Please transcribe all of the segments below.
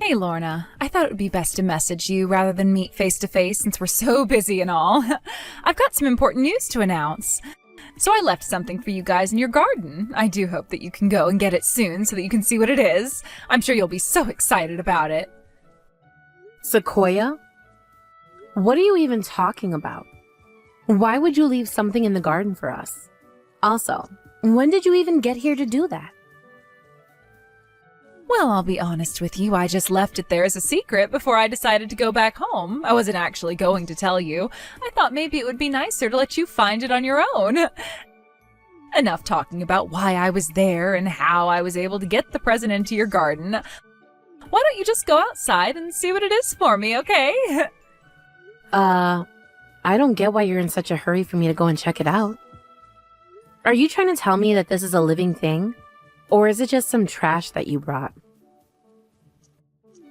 Hey, Lorna. I thought it would be best to message you rather than meet face to face since we're so busy and all. I've got some important news to announce. So I left something for you guys in your garden. I do hope that you can go and get it soon so that you can see what it is. I'm sure you'll be so excited about it. Sequoia? What are you even talking about? Why would you leave something in the garden for us? Also, when did you even get here to do that? Well, I'll be honest with you, I just left it there as a secret before I decided to go back home. I wasn't actually going to tell you. I thought maybe it would be nicer to let you find it on your own. Enough talking about why I was there and how I was able to get the present into your garden. Why don't you just go outside and see what it is for me, okay? I don't get why you're in such a hurry for me to go and check it out. Are you trying to tell me that this is a living thing? Or is it just some trash that you brought?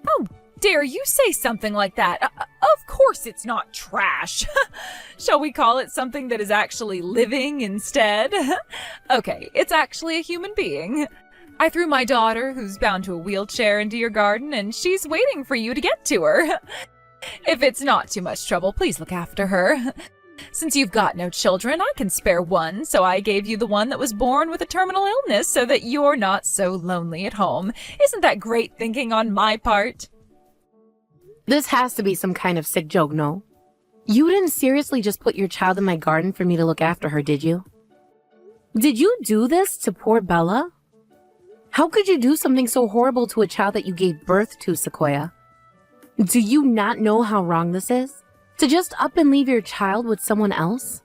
How dare you say something like that? Of course it's not trash. Shall we call it something that is actually living instead? Okay, it's actually a human being. I threw my daughter, who's bound to a wheelchair, into your garden, and she's waiting for you to get to her. If it's not too much trouble, please look after her. Since you've got no children, I can spare one, so I gave you the one that was born with a terminal illness so that you're not so lonely at home. Isn't that great thinking on my part? This has to be some kind of sick joke, no? You didn't seriously just put your child in my garden for me to look after her, did you? Did you do this to poor Bella? How could you do something so horrible to a child that you gave birth to, Sequoia? Do you not know how wrong this is? To just up and leave your child with someone else?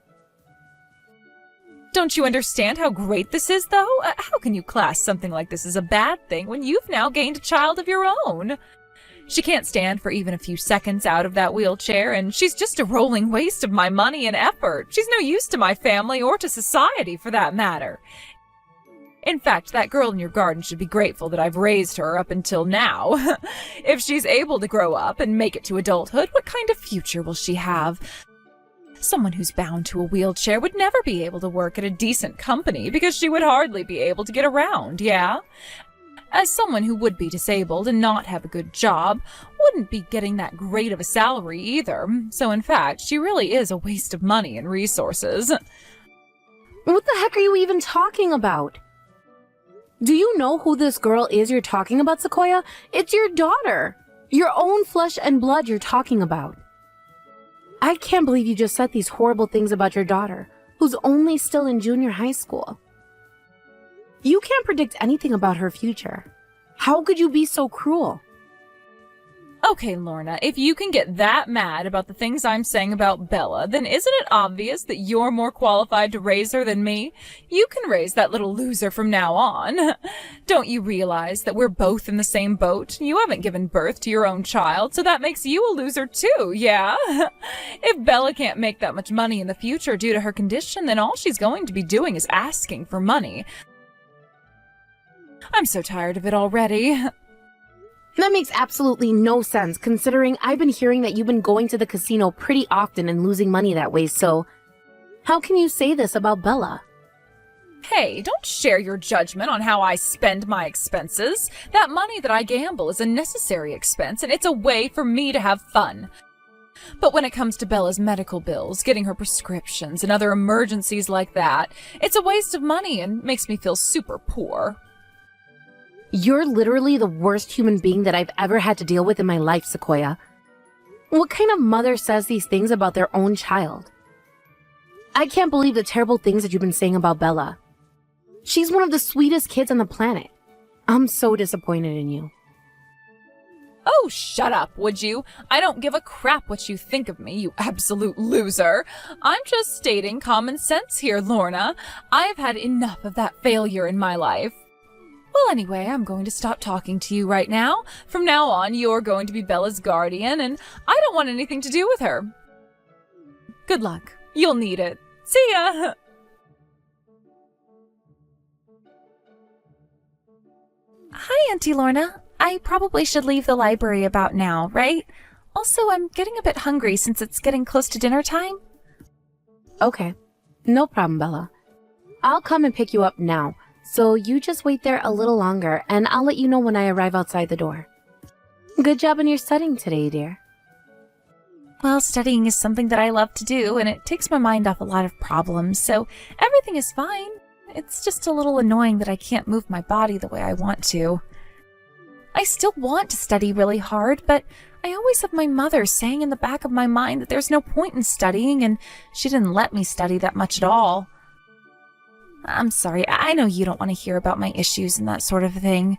Don't you understand how great this is, though? How can you class something like this as a bad thing when you've now gained a child of your own? She can't stand for even a few seconds out of that wheelchair, and she's just a rolling waste of my money and effort. She's no use to my family or to society, for that matter. In fact, that girl in your garden should be grateful that I've raised her up until now. If she's able to grow up and make it to adulthood, what kind of future will she have? Someone who's bound to a wheelchair would never be able to work at a decent company because she would hardly be able to get around, yeah? As someone who would be disabled and not have a good job, wouldn't be getting that great of a salary either. So in fact, she really is a waste of money and resources. What the heck are you even talking about? Do you know who this girl is you're talking about, Sequoia? It's your daughter. Your own flesh and blood you're talking about. I can't believe you just said these horrible things about your daughter, who's only still in junior high school. You can't predict anything about her future. How could you be so cruel? Okay, Lorna, if you can get that mad about the things I'm saying about Bella, then isn't it obvious that you're more qualified to raise her than me? You can raise that little loser from now on. Don't you realize that we're both in the same boat? You haven't given birth to your own child, so that makes you a loser too, yeah? If Bella can't make that much money in the future due to her condition, then all she's going to be doing is asking for money. I'm so tired of it already. That makes absolutely no sense, considering I've been hearing that you've been going to the casino pretty often and losing money that way, so how can you say this about Bella? Hey, don't share your judgment on how I spend my expenses. That money that I gamble is a necessary expense, and it's a way for me to have fun. But when it comes to Bella's medical bills, getting her prescriptions, and other emergencies like that, it's a waste of money and makes me feel super poor. You're literally the worst human being that I've ever had to deal with in my life, Sequoia. What kind of mother says these things about their own child? I can't believe the terrible things that you've been saying about Bella. She's one of the sweetest kids on the planet. I'm so disappointed in you. Oh, shut up, would you? I don't give a crap what you think of me, you absolute loser. I'm just stating common sense here, Lorna. I've had enough of that failure in my life. Well, anyway, I'm going to stop talking to you right now. From now on, you're going to be Bella's guardian, and I don't want anything to do with her. Good luck. You'll need it. See ya! Hi, Auntie Lorna. I probably should leave the library about now, right? Also, I'm getting a bit hungry since it's getting close to dinner time. Okay. No problem, Bella. I'll come and pick you up now. So you just wait there a little longer, and I'll let you know when I arrive outside the door. Good job in your studying today, dear. Well, studying is something that I love to do, and it takes my mind off a lot of problems, so everything is fine. It's just a little annoying that I can't move my body the way I want to. I still want to study really hard, but I always have my mother saying in the back of my mind that there's no point in studying, and she didn't let me study that much at all. I'm sorry, I know you don't want to hear about my issues and that sort of thing.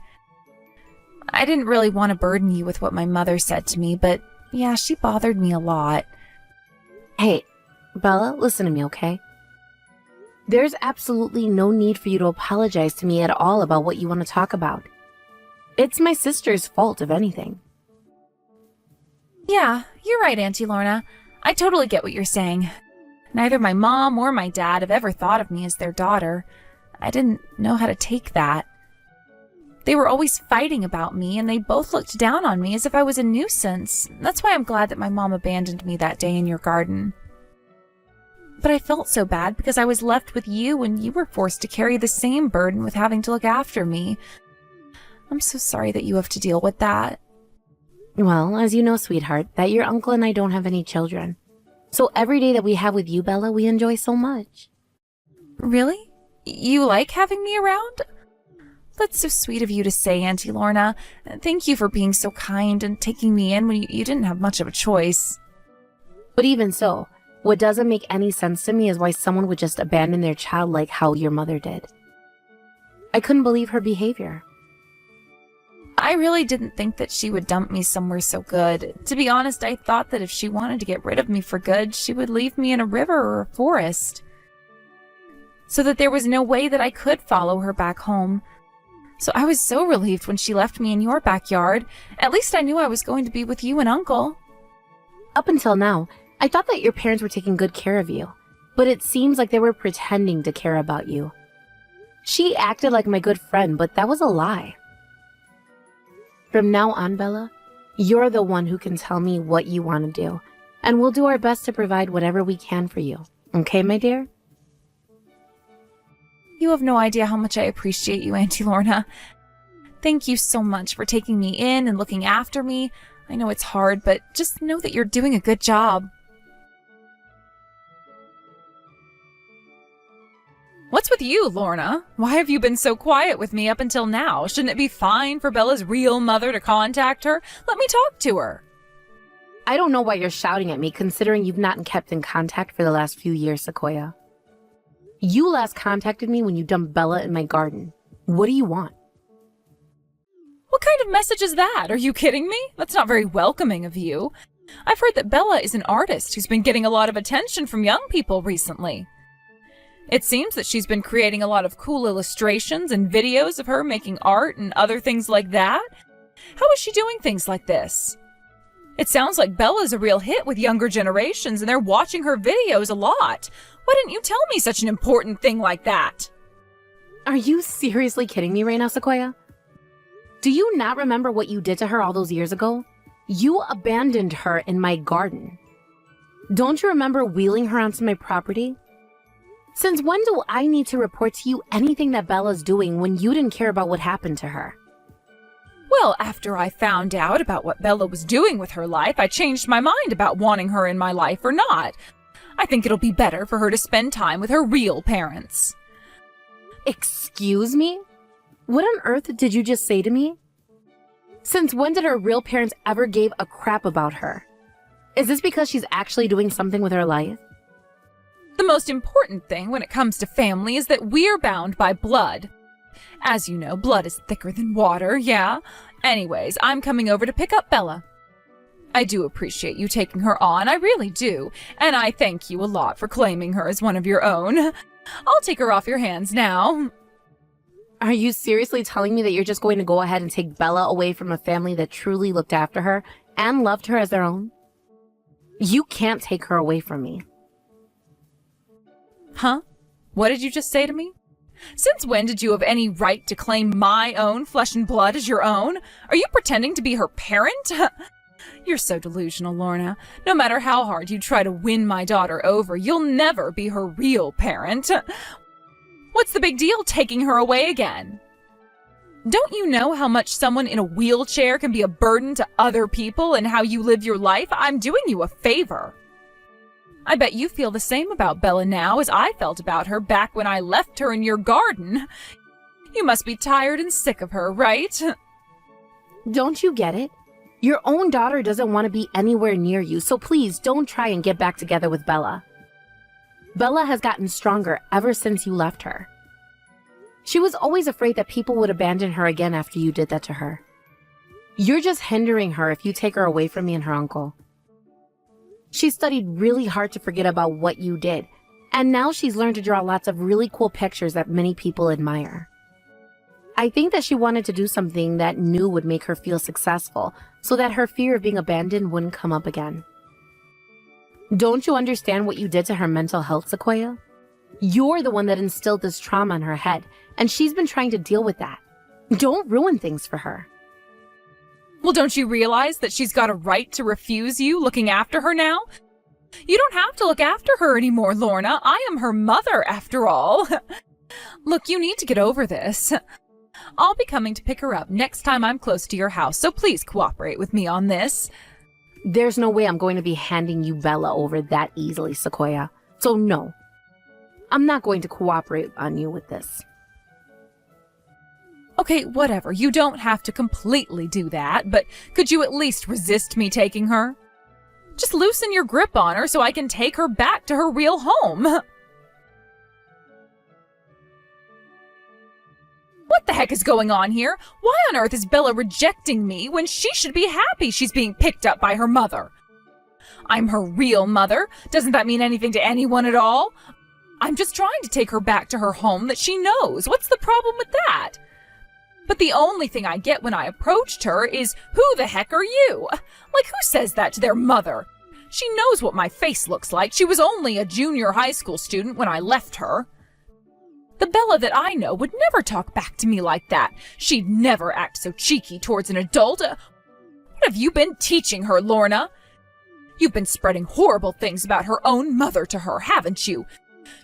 I didn't really want to burden you with what my mother said to me, but yeah, she bothered me a lot. Hey, Bella, listen to me, okay? There's absolutely no need for you to apologize to me at all about what you want to talk about. It's my sister's fault, if anything. Yeah, you're right, Auntie Lorna. I totally get what you're saying. Neither my mom or my dad have ever thought of me as their daughter. I didn't know how to take that. They were always fighting about me, and they both looked down on me as if I was a nuisance. That's why I'm glad that my mom abandoned me that day in your garden. But I felt so bad because I was left with you, and you were forced to carry the same burden with having to look after me. I'm so sorry that you have to deal with that. Well, as you know, sweetheart, that your uncle and I don't have any children. So every day that we have with you, Bella, we enjoy so much. Really? You like having me around? That's so sweet of you to say, Auntie Lorna. Thank you for being so kind and taking me in when you didn't have much of a choice. But even so, what doesn't make any sense to me is why someone would just abandon their child like how your mother did. I couldn't believe her behavior. I really didn't think that she would dump me somewhere so good. To be honest, I thought that if she wanted to get rid of me for good, she would leave me in a river or a forest. So that there was no way that I could follow her back home. So I was so relieved when she left me in your backyard. At least I knew I was going to be with you and Uncle. Up until now, I thought that your parents were taking good care of you, but it seems like they were pretending to care about you. She acted like my good friend, but that was a lie. From now on, Bella, you're the one who can tell me what you want to do, and we'll do our best to provide whatever we can for you. Okay, my dear? You have no idea how much I appreciate you, Auntie Lorna. Thank you so much for taking me in and looking after me. I know it's hard, but just know that you're doing a good job. What's with you, Lorna? Why have you been so quiet with me up until now? Shouldn't it be fine for Bella's real mother to contact her? Let me talk to her. I don't know why you're shouting at me, considering you've not kept in contact for the last few years, Sequoia. You last contacted me when you dumped Bella in my garden. What do you want? What kind of message is that? Are you kidding me? That's not very welcoming of you. I've heard that Bella is an artist who's been getting a lot of attention from young people recently. It seems that she's been creating a lot of cool illustrations and videos of her making art and other things like that. How is she doing things like this? It sounds like Bella's a real hit with younger generations and they're watching her videos a lot. Why didn't you tell me such an important thing like that? Are you seriously kidding me right now, Sequoia? Do you not remember what you did to her all those years ago? You abandoned her in my garden. Don't you remember wheeling her onto my property? Since when do I need to report to you anything that Bella's doing when you didn't care about what happened to her? Well, after I found out about what Bella was doing with her life, I changed my mind about wanting her in my life or not. I think it'll be better for her to spend time with her real parents. Excuse me? What on earth did you just say to me? Since when did her real parents ever give a crap about her? Is this because she's actually doing something with her life? The most important thing when it comes to family is that we're bound by blood. As you know, blood is thicker than water, yeah? Anyways, I'm coming over to pick up Bella. I do appreciate you taking her on, I really do, and I thank you a lot for claiming her as one of your own. I'll take her off your hands now. Are you seriously telling me that you're just going to go ahead and take Bella away from a family that truly looked after her and loved her as their own? You can't take her away from me. Huh? What did you just say to me? Since when did you have any right to claim my own flesh and blood as your own? Are you pretending to be her parent? You're so delusional, Lorna. No matter how hard you try to win my daughter over, you'll never be her real parent. What's the big deal taking her away again? Don't you know how much someone in a wheelchair can be a burden to other people and how you live your life? I'm doing you a favor. I bet you feel the same about Bella now as I felt about her back when I left her in your garden. You must be tired and sick of her, right? Don't you get it? Your own daughter doesn't want to be anywhere near you, so please don't try and get back together with Bella. Bella has gotten stronger ever since you left her. She was always afraid that people would abandon her again after you did that to her. You're just hindering her if you take her away from me and her uncle. She studied really hard to forget about what you did, and now she's learned to draw lots of really cool pictures that many people admire. I think that she wanted to do something that new would make her feel successful, so that her fear of being abandoned wouldn't come up again. Don't you understand what you did to her mental health, Sequoia? You're the one that instilled this trauma in her head, and she's been trying to deal with that. Don't ruin things for her. Well, don't you realize that she's got a right to refuse you looking after her now? You don't have to look after her anymore, Lorna. I am her mother, after all. Look, you need to get over this. I'll be coming to pick her up next time I'm close to your house, so please cooperate with me on this. There's no way I'm going to be handing you Bella over that easily, Sequoia. So no, I'm not going to cooperate on you with this. Okay, whatever. You don't have to completely do that, but could you at least resist me taking her? Just loosen your grip on her so I can take her back to her real home. What the heck is going on here? Why on earth is Bella rejecting me when she should be happy she's being picked up by her mother? I'm her real mother. Doesn't that mean anything to anyone at all? I'm just trying to take her back to her home that she knows. What's the problem with that? But the only thing I get when I approached her is, who the heck are you? Like, who says that to their mother? She knows what my face looks like. She was only a junior high school student when I left her. The Bella that I know would never talk back to me like that. She'd never act so cheeky towards an adult. What have you been teaching her, Lorna? You've been spreading horrible things about her own mother to her, haven't you?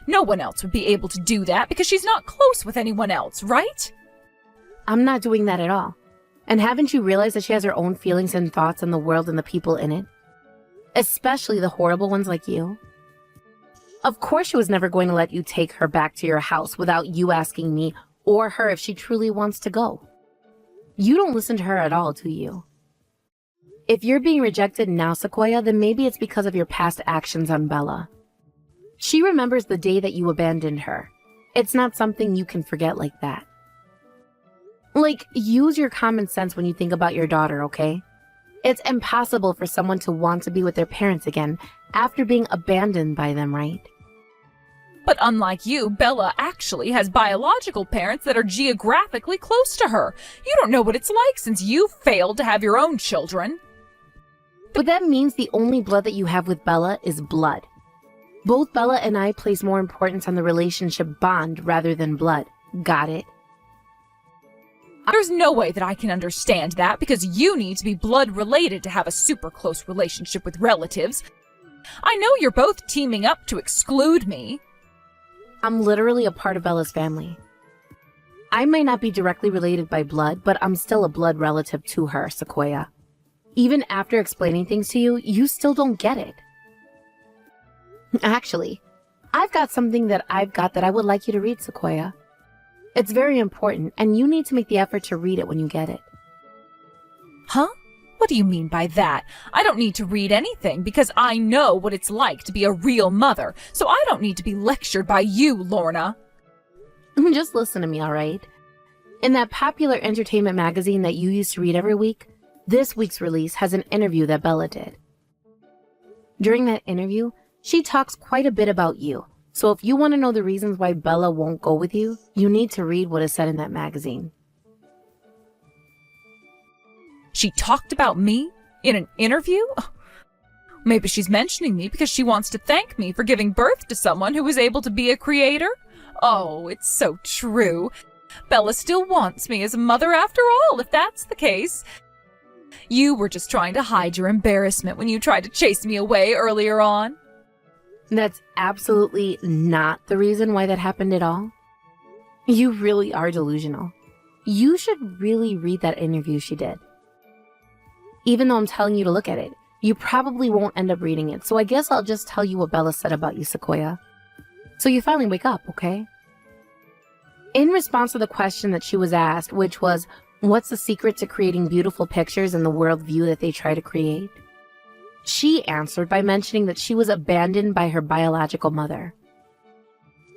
No one else would be able to do that because she's not close with anyone else, right? I'm not doing that at all. And haven't you realized that she has her own feelings and thoughts on the world and the people in it? Especially the horrible ones like you. Of course she was never going to let you take her back to your house without you asking me or her if she truly wants to go. You don't listen to her at all, do you? If you're being rejected now, Sequoia, then maybe it's because of your past actions on Bella. She remembers the day that you abandoned her. It's not something you can forget like that. Like, use your common sense when you think about your daughter, okay? It's impossible for someone to want to be with their parents again after being abandoned by them, right? But unlike you, Bella actually has biological parents that are geographically close to her. You don't know what it's like since you failed to have your own children. But that means the only blood that you have with Bella is blood. Both Bella and I place more importance on the relationship bond rather than blood. Got it? There's no way that I can understand that because you need to be blood related to have a super close relationship with relatives. I know you're both teaming up to exclude me. I'm literally a part of Bella's family. I may not be directly related by blood, but I'm still a blood relative to her, Sequoia. Even after explaining things to you, you still don't get it. Actually, I've got something that I would like you to read, Sequoia. It's very important, and you need to make the effort to read it when you get it. Huh? What do you mean by that? I don't need to read anything because I know what it's like to be a real mother, so I don't need to be lectured by you, Lorna. Just listen to me, all right? In that popular entertainment magazine that you used to read every week, this week's release has an interview that Bella did. During that interview, she talks quite a bit about you. So if you want to know the reasons why Bella won't go with you, you need to read what is said in that magazine. She talked about me in an interview? Maybe she's mentioning me because she wants to thank me for giving birth to someone who was able to be a creator? Oh, it's so true. Bella still wants me as a mother after all, if that's the case. You were just trying to hide your embarrassment when you tried to chase me away earlier on. That's absolutely not the reason why that happened at all. You really are delusional. You should really read that interview she did. Even though I'm telling you to look at it, you probably won't end up reading it, so I guess I'll just tell you what Bella said about you, Sequoia. So you finally wake up, okay? In response to the question that she was asked, which was, what's the secret to creating beautiful pictures in the worldview that they try to create? She answered by mentioning that she was abandoned by her biological mother.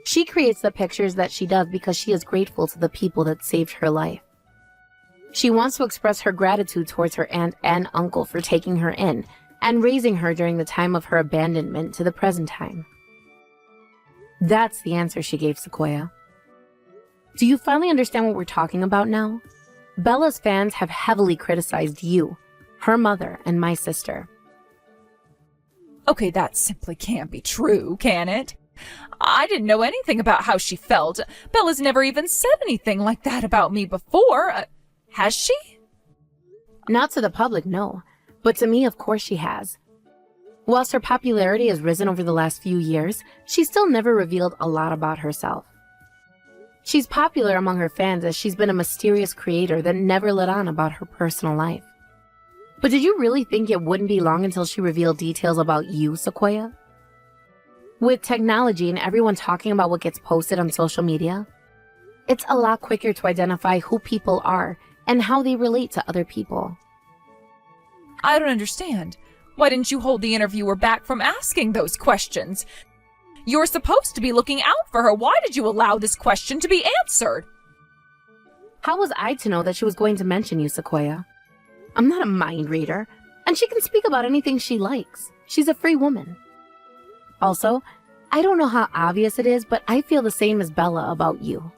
She creates the pictures that she does because she is grateful to the people that saved her life. She wants to express her gratitude towards her aunt and uncle for taking her in and raising her during the time of her abandonment to the present time. That's the answer she gave Sequoia. Do you finally understand what we're talking about now? Bella's fans have heavily criticized you, her mother, and my sister. Okay, that simply can't be true, can it? I didn't know anything about how she felt. Bella's never even said anything like that about me before. Has she? Not to the public, no. But to me, of course she has. Whilst her popularity has risen over the last few years, she still never revealed a lot about herself. She's popular among her fans as she's been a mysterious creator that never let on about her personal life. But did you really think it wouldn't be long until she revealed details about you, Sequoia? With technology and everyone talking about what gets posted on social media, it's a lot quicker to identify who people are and how they relate to other people. I don't understand. Why didn't you hold the interviewer back from asking those questions? You're supposed to be looking out for her. Why did you allow this question to be answered? How was I to know that she was going to mention you, Sequoia? I'm not a mind reader, and she can speak about anything she likes. She's a free woman. Also, I don't know how obvious it is, but I feel the same as Bella about you.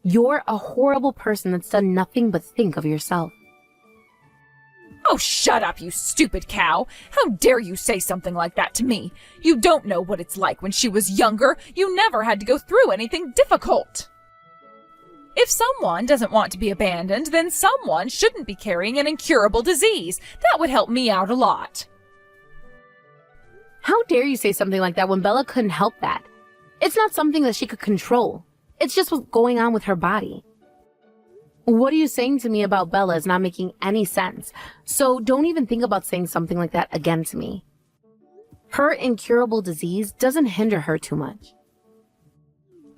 You're a horrible person that's done nothing but think of yourself. Oh, shut up, you stupid cow. How dare you say something like that to me? You don't know what it's like when she was younger. You never had to go through anything difficult. If someone doesn't want to be abandoned, then someone shouldn't be carrying an incurable disease. That would help me out a lot. How dare you say something like that when Bella couldn't help that? It's not something that she could control. It's just what's going on with her body. What are you saying to me about Bella is not making any sense, so don't even think about saying something like that again to me. Her incurable disease doesn't hinder her too much.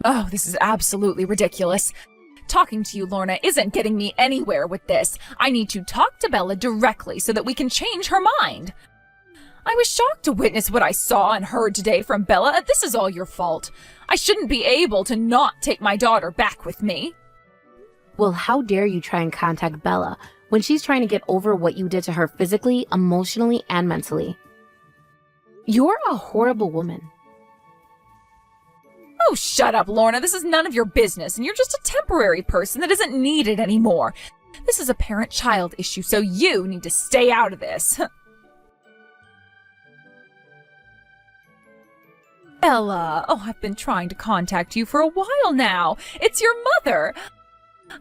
Oh, this is absolutely ridiculous. Talking to you, Lorna, isn't getting me anywhere with this. I need to talk to Bella directly so that we can change her mind. I was shocked to witness what I saw and heard today from Bella. This is all your fault. I shouldn't be able to not take my daughter back with me. Well, how dare you try and contact Bella when she's trying to get over what you did to her physically, emotionally, and mentally? You're a horrible woman. Oh, shut up, Lorna. This is none of your business, and you're just a temporary person that isn't needed anymore. This is a parent-child issue, so you need to stay out of this. Ella, oh, I've been trying to contact you for a while now. It's your mother.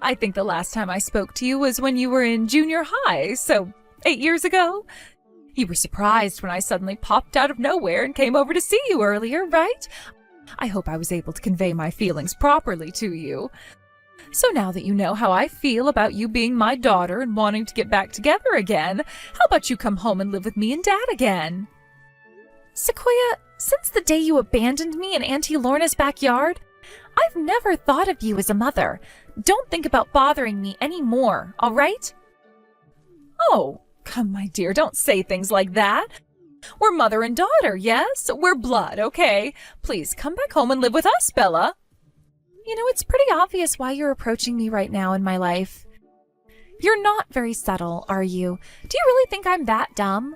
I think the last time I spoke to you was when you were in junior high, so 8 years ago. You were surprised when I suddenly popped out of nowhere and came over to see you earlier, right? I hope I was able to convey my feelings properly to you. So now that you know how I feel about you being my daughter and wanting to get back together again, how about you come home and live with me and Dad again? Sequoia, since the day you abandoned me in Auntie Lorna's backyard, I've never thought of you as a mother. Don't think about bothering me anymore, all right? Oh, come, my dear, don't say things like that. We're mother and daughter, yes? We're blood, okay? Please come back home and live with us, Bella. You know, it's pretty obvious why you're approaching me right now in my life. You're not very subtle, are you? Do you really think I'm that dumb?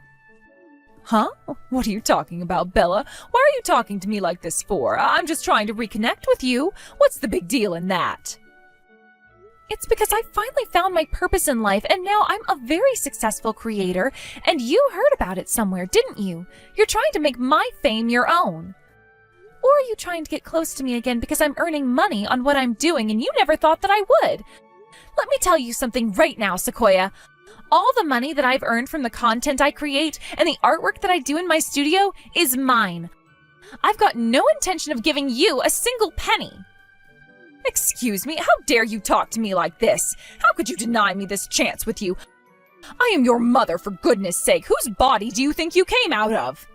Huh? What are you talking about, Bella? Why are you talking to me like this for? I'm just trying to reconnect with you. What's the big deal in that? It's because I finally found my purpose in life, and now I'm a very successful creator, and you heard about it somewhere, didn't you? You're trying to make my fame your own. Or are you trying to get close to me again because I'm earning money on what I'm doing, and you never thought that I would? Let me tell you something right now, Sequoia. All the money that I've earned from the content I create and the artwork that I do in my studio is mine. I've got no intention of giving you a single penny. Excuse me, how dare you talk to me like this? How could you deny me this chance with you? I am your mother, for goodness sake. Whose body do you think you came out of?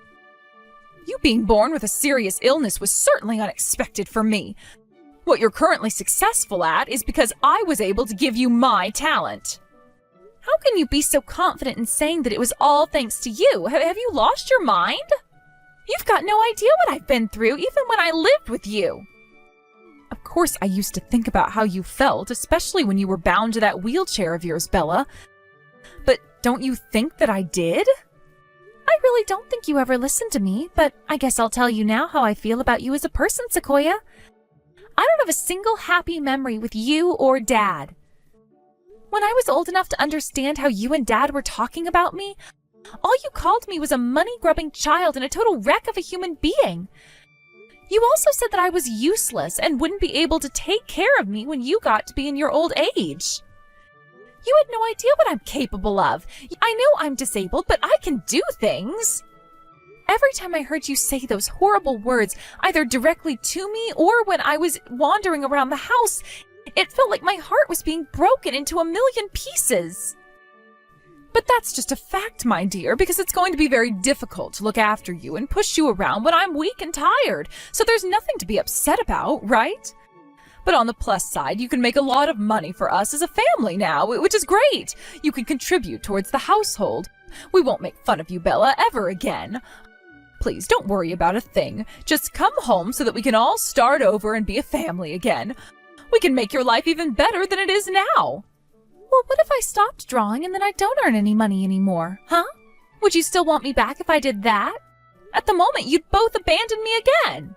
You being born with a serious illness was certainly unexpected for me. What you're currently successful at is because I was able to give you my talent. How can you be so confident in saying that it was all thanks to you? Have you lost your mind? You've got no idea what I've been through, even when I lived with you. Of course, I used to think about how you felt, especially when you were bound to that wheelchair of yours, Bella. But don't you think that I did? I really don't think you ever listened to me, but I guess I'll tell you now how I feel about you as a person, Sequoia. I don't have a single happy memory with you or Dad. When I was old enough to understand how you and Dad were talking about me, all you called me was a money-grubbing child and a total wreck of a human being. You also said that I was useless and wouldn't be able to take care of me when you got to be in your old age. You had no idea what I'm capable of. I know I'm disabled, but I can do things. Every time I heard you say those horrible words, either directly to me or when I was wandering around the house, it felt like my heart was being broken into a million pieces. But that's just a fact, my dear, because it's going to be very difficult to look after you and push you around when I'm weak and tired, so there's nothing to be upset about, right? But on the plus side, you can make a lot of money for us as a family now, which is great. You can contribute towards the household. We won't make fun of you, Bella, ever again. Please, don't worry about a thing. Just come home so that we can all start over and be a family again. We can make your life even better than it is now. Well, what if I stopped drawing and then I don't earn any money anymore, huh? Would you still want me back if I did that? At the moment, you'd both abandon me again.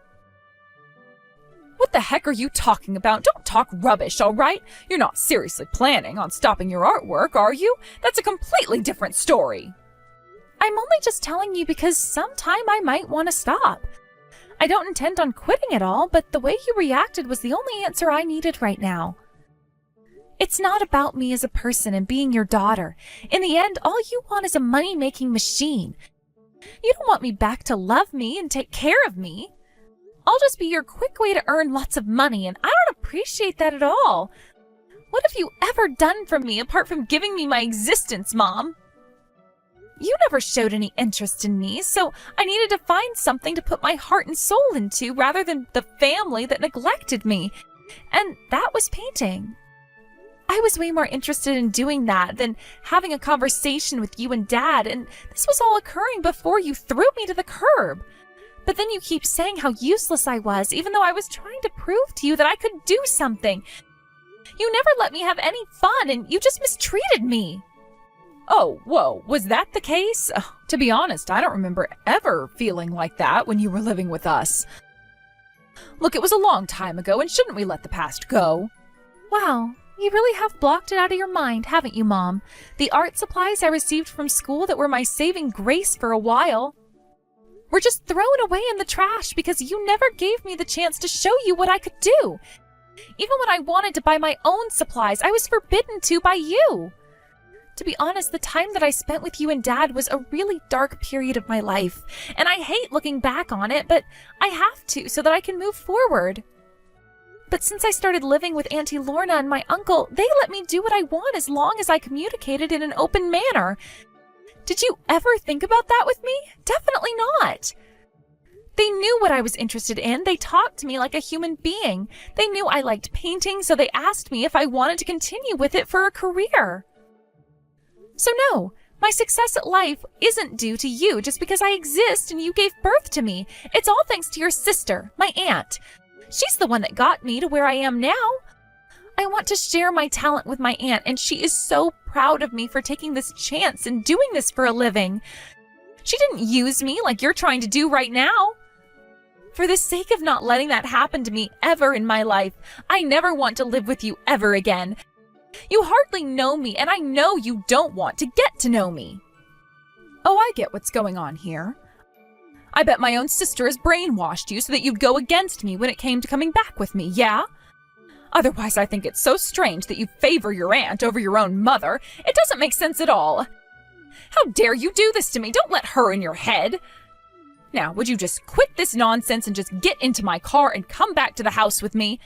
What the heck are you talking about? Don't talk rubbish, all right? You're not seriously planning on stopping your artwork, are you? That's a completely different story. I'm only just telling you because sometime I might want to stop. I don't intend on quitting at all, but the way you reacted was the only answer I needed right now. It's not about me as a person and being your daughter. In the end, all you want is a money-making machine. You don't want me back to love me and take care of me. I'll just be your quick way to earn lots of money, and I don't appreciate that at all. What have you ever done for me apart from giving me my existence, Mom? You never showed any interest in me, so I needed to find something to put my heart and soul into rather than the family that neglected me. And that was painting. I was way more interested in doing that than having a conversation with you and Dad, and this was all occurring before you threw me to the curb. But then you keep saying how useless I was, even though I was trying to prove to you that I could do something. You never let me have any fun, and you just mistreated me. Oh, whoa, was that the case? To be honest, I don't remember ever feeling like that when you were living with us. Look, it was a long time ago, and shouldn't we let the past go? Wow, you really have blocked it out of your mind, haven't you, Mom? The art supplies I received from school that were my saving grace for a while were just thrown away in the trash because you never gave me the chance to show you what I could do. Even when I wanted to buy my own supplies, I was forbidden to by you. To be honest, the time that I spent with you and Dad was a really dark period of my life, and I hate looking back on it, but I have to so that I can move forward. But since I started living with Auntie Lorna and my uncle, they let me do what I want as long as I communicated in an open manner. Did you ever think about that with me? Definitely not. They knew what I was interested in. They talked to me like a human being. They knew I liked painting, so they asked me if I wanted to continue with it for a career. So no, my success at life isn't due to you just because I exist and you gave birth to me. It's all thanks to your sister, my aunt. She's the one that got me to where I am now. I want to share my talent with my aunt, and she is so proud of me for taking this chance and doing this for a living. She didn't use me like you're trying to do right now. For the sake of not letting that happen to me ever in my life, I never want to live with you ever again. You hardly know me, and I know you don't want to get to know me. Oh, I get what's going on here. I bet my own sister has brainwashed you so that you'd go against me when it came to coming back with me, yeah? Otherwise, I think it's so strange that you favor your aunt over your own mother. It doesn't make sense at all. How dare you do this to me? Don't let her in your head. Now, would you just quit this nonsense and just get into my car and come back to the house with me?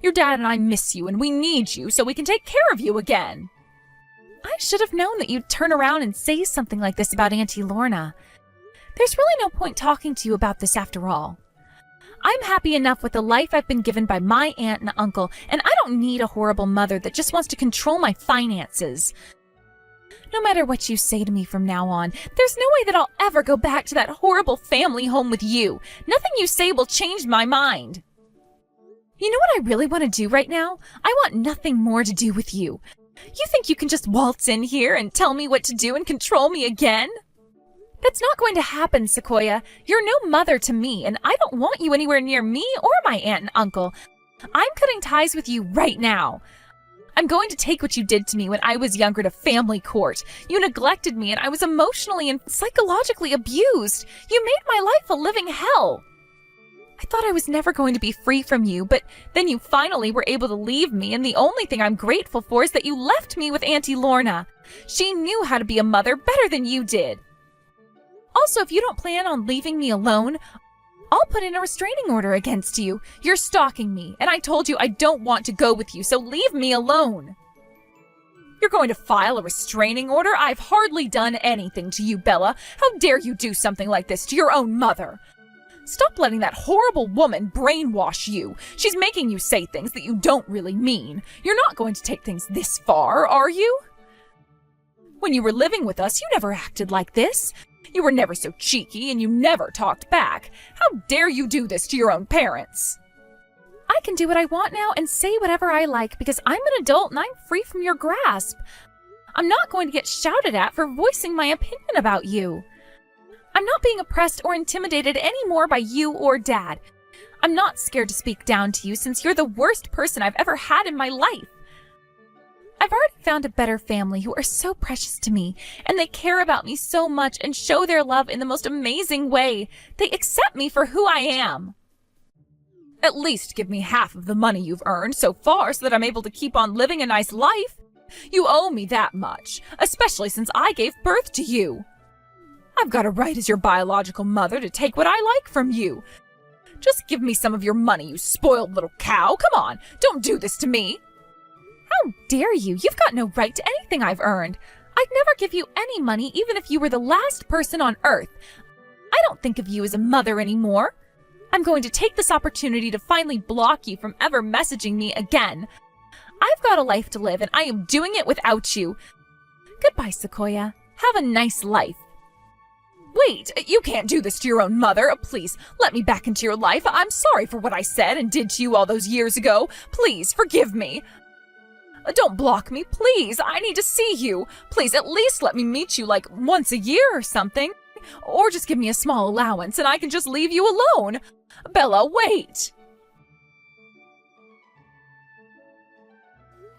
Your dad and I miss you, and we need you so we can take care of you again. I should have known that you'd turn around and say something like this about Auntie Lorna. There's really no point talking to you about this after all. I'm happy enough with the life I've been given by my aunt and uncle, and I don't need a horrible mother that just wants to control my finances. No matter what you say to me from now on, there's no way that I'll ever go back to that horrible family home with you. Nothing you say will change my mind. You know what I really want to do right now? I want nothing more to do with you. You think you can just waltz in here and tell me what to do and control me again? That's not going to happen, Sequoia. You're no mother to me, and I don't want you anywhere near me or my aunt and uncle. I'm cutting ties with you right now. I'm going to take what you did to me when I was younger to family court. You neglected me, and I was emotionally and psychologically abused. You made my life a living hell. I thought I was never going to be free from you, but then you finally were able to leave me, and the only thing I'm grateful for is that you left me with Auntie Lorna. She knew how to be a mother better than you did. Also, if you don't plan on leaving me alone, I'll put in a restraining order against you. You're stalking me, and I told you I don't want to go with you, so leave me alone. You're going to file a restraining order? I've hardly done anything to you, Bella. How dare you do something like this to your own mother? Stop letting that horrible woman brainwash you. She's making you say things that you don't really mean. You're not going to take things this far, are you? When you were living with us, you never acted like this. You were never so cheeky, and you never talked back. How dare you do this to your own parents? I can do what I want now and say whatever I like because I'm an adult and I'm free from your grasp. I'm not going to get shouted at for voicing my opinion about you. I'm not being oppressed or intimidated anymore by you or Dad. I'm not scared to speak down to you since you're the worst person I've ever had in my life. I've already found a better family who are so precious to me, and they care about me so much and show their love in the most amazing way. They accept me for who I am. At least give me half of the money you've earned so far so that I'm able to keep on living a nice life. You owe me that much, especially since I gave birth to you. I've got a right as your biological mother to take what I like from you. Just give me some of your money, you spoiled little cow. Come on, don't do this to me. How dare you? You've got no right to anything I've earned. I'd never give you any money even if you were the last person on earth. I don't think of you as a mother anymore. I'm going to take this opportunity to finally block you from ever messaging me again. I've got a life to live and I am doing it without you. Goodbye, Sequoia. Have a nice life. Wait, you can't do this to your own mother. Please, let me back into your life. I'm sorry for what I said and did to you all those years ago. Please, forgive me. Don't block me, please. I need to see you. Please, at least let me meet you like once a year or something. Or just give me a small allowance and I can just leave you alone. Bella, wait.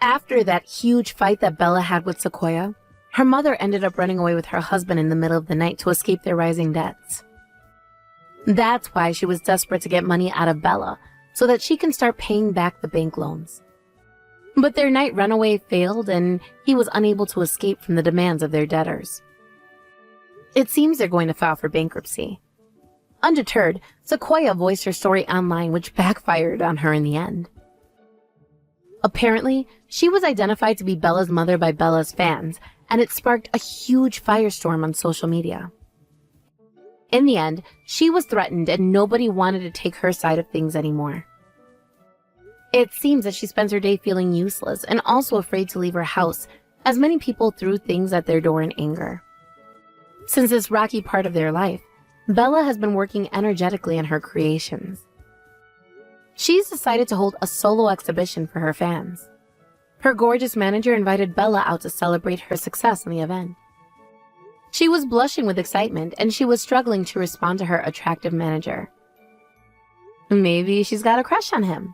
After that huge fight that Bella had with Sequoia, her mother ended up running away with her husband in the middle of the night to escape their rising debts. That's why she was desperate to get money out of Bella, so that she can start paying back the bank loans. But their night runaway failed and he was unable to escape from the demands of their debtors. It seems they're going to file for bankruptcy. Undeterred, Sequoia voiced her story online, which backfired on her in the end. Apparently, she was identified to be Bella's mother by Bella's fans, and it sparked a huge firestorm on social media. In the end, she was threatened and nobody wanted to take her side of things anymore. It seems that she spends her day feeling useless and also afraid to leave her house, as many people threw things at their door in anger. Since this rocky part of their life, Bella has been working energetically on her creations. She's decided to hold a solo exhibition for her fans. Her gorgeous manager invited Bella out to celebrate her success in the event. She was blushing with excitement and she was struggling to respond to her attractive manager. Maybe she's got a crush on him.